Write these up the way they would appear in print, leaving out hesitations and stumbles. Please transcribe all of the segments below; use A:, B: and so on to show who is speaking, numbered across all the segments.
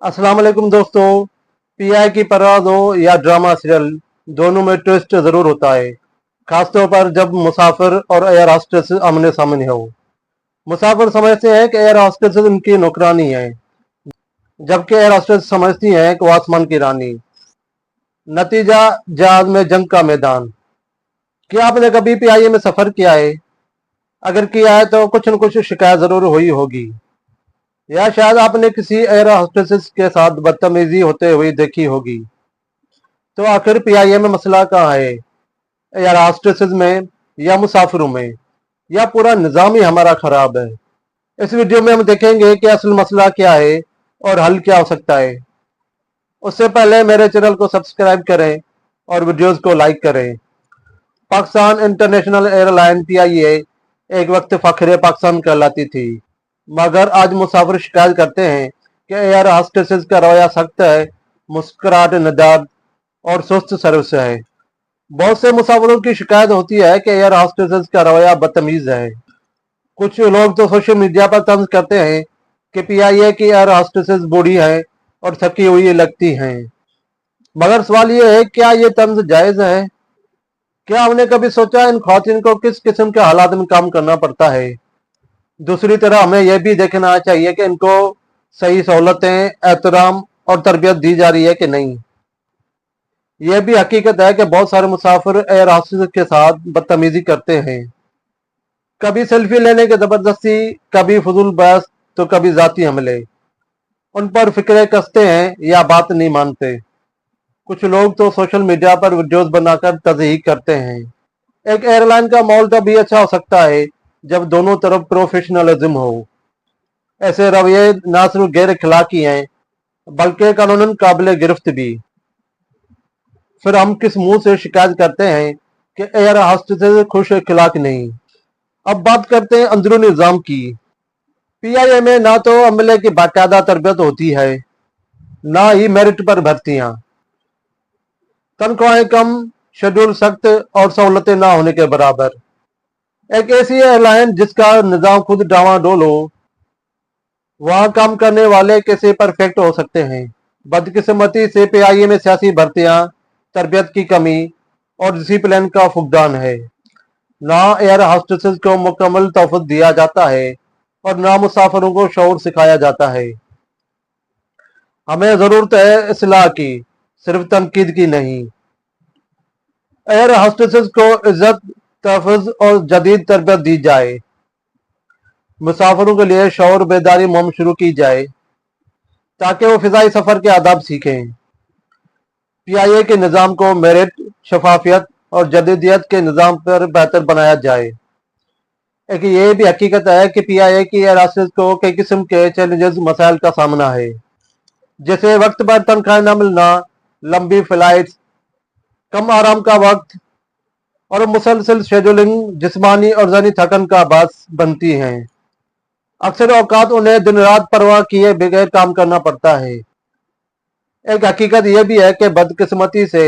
A: अस्सलाम वालेकुम दोस्तों। पीआई की परवाज़ हो या ड्रामा सीरियल, दोनों में ट्विस्ट ज़रूर होता है, खासतौर पर जब मुसाफिर और एयर हॉस्टेस आमने सामने हो। मुसाफिर समझते हैं कि एयर हॉस्टेस उनकी नौकरानी है, जबकि एयर हॉस्टेस समझती हैं कि वो आसमान की रानी। नतीजा, जहाज में जंग का मैदान। क्या आपने कभी पीआईए में सफ़र किया है? अगर किया है तो कुछ न कुछ शिकायत ज़रूर हुई होगी, या शायद आपने किसी एयर हॉस्टेस के साथ बदतमीजी होते हुए देखी होगी। तो आखिर पीआईए में मसला कहाँ है? एयर हॉस्टेसेस में, या मुसाफिरों में, या पूरा निज़ाम ही हमारा खराब है? इस वीडियो में हम देखेंगे कि असल मसला क्या है और हल क्या हो सकता है। उससे पहले मेरे चैनल को सब्सक्राइब करें और वीडियोस को लाइक करें। पाकिस्तान इंटरनेशनल एयरलाइन पीआईए एक वक्त फखरे पाकिस्तान कहलाती थी, मगर आज मुसाफिर शिकायत करते हैं कि एयर हॉस्टेसेस का रवैया सख्त है, मुस्कुराहट निदाद और सुस्त सर्विस है। बहुत से मुसाफिरों की शिकायत होती है कि एयर हॉस्टेसेस का रवैया बदतमीज है। कुछ लोग तो सोशल मीडिया पर तंज करते हैं कि पीआईए की एयर हॉस्टेसेस बूढ़ी हैं और थकी हुई लगती हैं। मगर सवाल ये है, क्या ये तंज जायज है? क्या हमने कभी सोचा इन खवातीन को किस किस्म के हालात में काम करना पड़ता है? दूसरी तरफ हमें यह भी देखना चाहिए कि इनको सही सहूलतें, एहतराम और तरबियत दी जा रही है कि नहीं। यह भी हकीकत है कि बहुत सारे मुसाफिर एयर हॉस्टेस के साथ बदतमीजी करते हैं। कभी सेल्फी लेने की जबरदस्ती, कभी फजूल बहस, तो कभी जाती हमले। उन पर फिक्रे कसते हैं या बात नहीं मानते। कुछ लोग तो सोशल मीडिया पर वीडियोस बनाकर तज़हीक करते हैं। एक एयरलाइन का माहौल तभी अच्छा हो सकता है जब दोनों तरफ प्रोफेशनलिज्म हो। ऐसे रवैये न सिर्फ गैर अखलाकी हैं, बल्कि कानूनन काबिल गिरफ्त भी। फिर हम किस मुंह से शिकायत करते हैं कि एयर हॉस्टेसेस खुश अखलाक नहीं? अब बात करते हैं अंदरूनी निज़ाम की। पीआईए में ना तो अमले की बाकायदा तरबियत होती है, ना ही मेरिट पर भर्तियां। तनख्वाहें कम, शेड्यूल सख्त और सहूलतें ना होने के बराबर। एक ऐसी एयरलाइन जिसका निज़ाम खुद डावाडोल हो, वहां काम करने वाले कैसे परफेक्ट हो सकते हैं? बदकिस्मती से पीआईए में सियासी भर्तियां, तरबियत की कमी और डिसिप्लिन का फुकदान है। ना एयर हॉस्टेसेस को मुकम्मल तोहफत दिया जाता है और ना मुसाफिरों को शऊर सिखाया जाता है। हमें ज़रूरत है इस्लाह की, सिर्फ तनकीद की नहीं। एयर हॉस्टेसेस को इज्जत, तहफ़्फ़ुज़ और जदीद तरबियत दी जाए। मुसाफिरों के लिए शऊर बेदारी मुहिम शुरू की जाए ताकि वो फ़िज़ाई सफ़र के आदाब सीखें। पीआईए के निज़ाम को मेरिट, शफाफियत और जदीदियत के निज़ाम पर बेहतर बनाया जाए। एक ये भी हकीकत है कि पीआईए की एयर हॉस्टेस को कई किस्म के चैलेंजेस, मसाइल का सामना है, जैसे वक्त पर तनख्वाह न मिलना, लंबी फ्लाइट्स, कम आराम का वक्त और मुसलसल शेड्यूलिंग जिस्मानी और ज़हनी थकन का बास बनती हैं। अक्सर औकात उन्हें दिन रात परवाह किए बगैर काम करना पड़ता है। एक हकीकत यह भी है कि बदकिस्मती से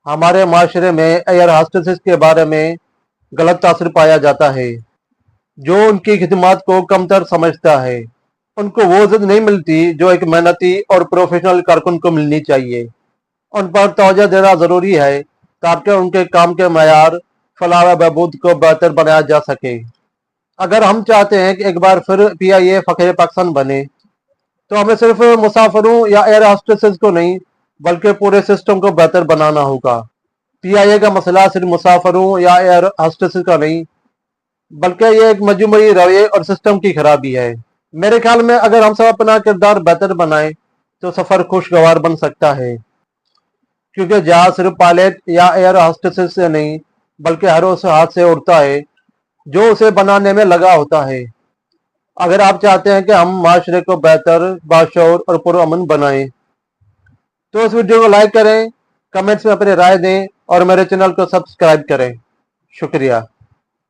A: हमारे माशरे में एयर हॉस्टेसेस के बारे में गलत तासर पाया जाता है, जो उनकी खिदमत को कमतर समझता है। उनको वो इज्जत नहीं मिलती जो एक मेहनती और प्रोफेशनल कारकुन को मिलनी चाहिए। उन पर तवज्जो देना ज़रूरी है ताकि उनके काम के मयार, फलाह व बहबूद को बेहतर बनाया जा सके। अगर हम चाहते हैं कि एक बार फिर पीआईए फ़खरे पाकिस्तान बने, तो हमें सिर्फ मुसाफिरों या एयर हॉस्टेसेस को नहीं, बल्कि पूरे सिस्टम को बेहतर बनाना होगा। पीआईए का मसला सिर्फ मुसाफिरों या एयर हॉस्टेसेस का नहीं, बल्कि ये एक मजमूई रवैये और सिस्टम की खराबी है। मेरे ख्याल में अगर हम सब अपना किरदार बेहतर बनाएं तो सफ़र खुशगवार बन सकता है, क्योंकि जहाज सिर्फ पायलट या एयर हॉस्टेसेस से नहीं, बल्कि हर उस हाथ से उड़ता है जो उसे बनाने में लगा होता है। अगर आप चाहते हैं कि हम माशरे को बेहतर, बाशऊर और पुरअमन बनाएं, तो इस वीडियो को लाइक करें, कमेंट्स में अपनी राय दें और मेरे चैनल को सब्सक्राइब करें। शुक्रिया।